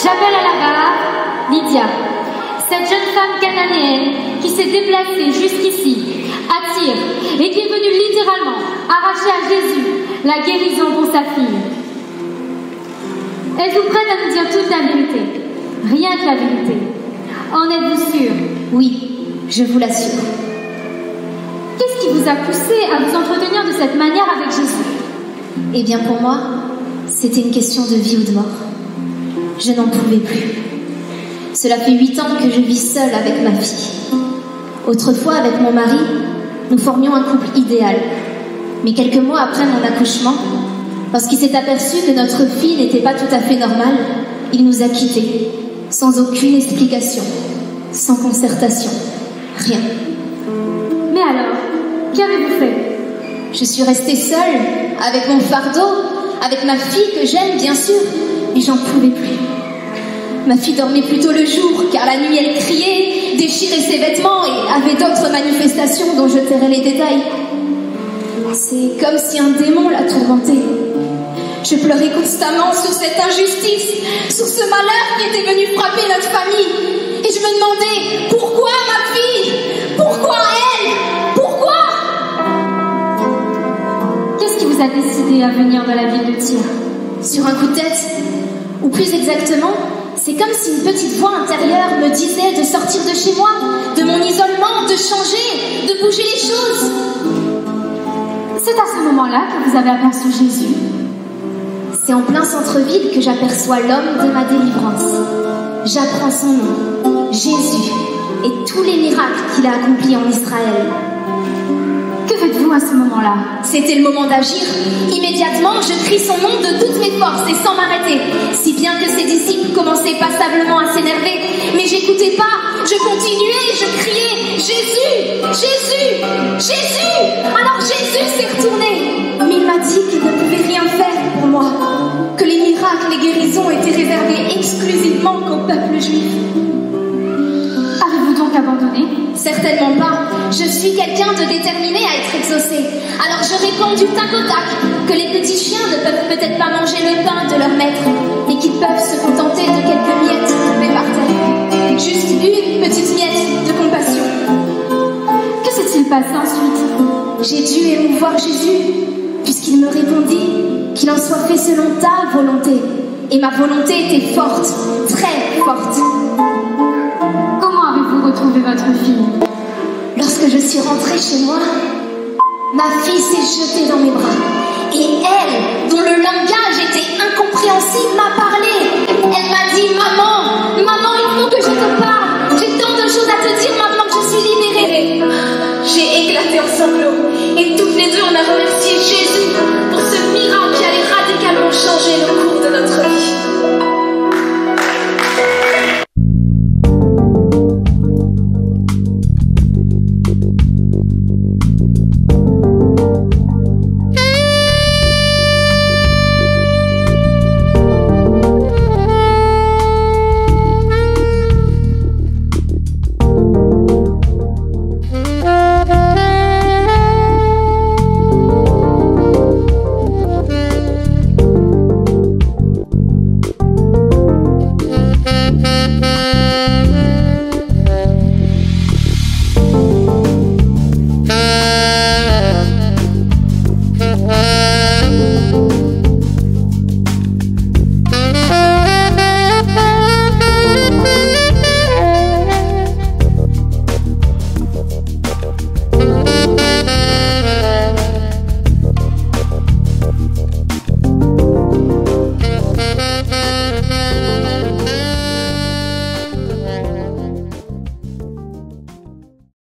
J'appelle à la barre Lydia, cette jeune femme cananéenne qui s'est déplacée jusqu'ici, à Tyr, et qui est venue littéralement arracher à Jésus la guérison pour sa fille. Êtes-vous prête à nous dire toute la vérité? Rien que la vérité. En êtes-vous sûre? Oui, je vous l'assure. Qu'est-ce qui vous a poussé à vous entretenir de cette manière avec Jésus? Eh bien pour moi, c'était une question de vie ou de mort. Je n'en pouvais plus. Cela fait 8 ans que je vis seule avec ma fille. Autrefois, avec mon mari, nous formions un couple idéal. Mais quelques mois après mon accouchement, lorsqu'il s'est aperçu que notre fille n'était pas tout à fait normale, il nous a quittés, sans aucune explication, sans concertation, rien. Mais alors, qu'avez-vous fait? Je suis restée seule, avec mon fardeau, avec ma fille que j'aime bien sûr, mais j'en pouvais plus. Ma fille dormait plutôt le jour, car la nuit elle criait, déchirait ses vêtements et avait d'autres manifestations dont je tairai les détails. C'est comme si un démon la tourmentait. Je pleurais constamment sur cette injustice, sur ce malheur qui était venu frapper notre famille. Et je me demandais, pourquoi ma fille? Pourquoi elle? Pourquoi? Qu'est-ce qui vous a décidé à venir dans la ville de Tyr? Sur un coup de tête, ou plus exactement, c'est comme si une petite voix intérieure me disait de sortir de chez moi, de mon isolement, de changer, de bouger les choses. C'est à ce moment-là que vous avez aperçu Jésus. C'est en plein centre-ville que j'aperçois l'homme de ma délivrance. J'apprends son nom, Jésus, et tous les miracles qu'il a accomplis en Israël. Que faites-vous à ce moment-là? C'était le moment d'agir. Immédiatement, je crie son nom de toutes mes forces et sans m'arrêter, si bien que ses disciples commençaient passablement à s'énerver. Mais j'écoutais pas, je continuais, je criais « Jésus! Jésus! Jésus !» Alors Jésus s'est retourné, mais il m'a dit qu'il ne pouvait rien faire pour moi, que les miracles, les guérisons étaient réservés exclusivement qu'au peuple juif. Avez-vous donc abandonné? Certainement pas. Je suis quelqu'un de déterminé à être exaucé. Alors je réponds du tac au tac que les petits chiens ne peuvent peut-être pas manger le pain de leur maître et qu'ils peuvent se contenter de quelques miettes tombées par terre. Juste une petite miette de compassion. Que s'est-il passé ensuite? J'ai dû émouvoir Jésus puisqu'il me répondit qu'il en soit fait selon ta volonté. Et ma volonté était forte, très forte. Comment avez-vous retrouvé votre fille? Lorsque je suis rentrée chez moi, ma fille s'est jetée dans mes bras. Et elle, dont le langage était incompréhensible, m'a parlé. Elle m'a dit « Maman, maman, il faut que je te parle. J'ai tant de choses à te dire maintenant que je suis libérée. » J'ai éclaté en sanglots. Et toutes les deux, on a remercié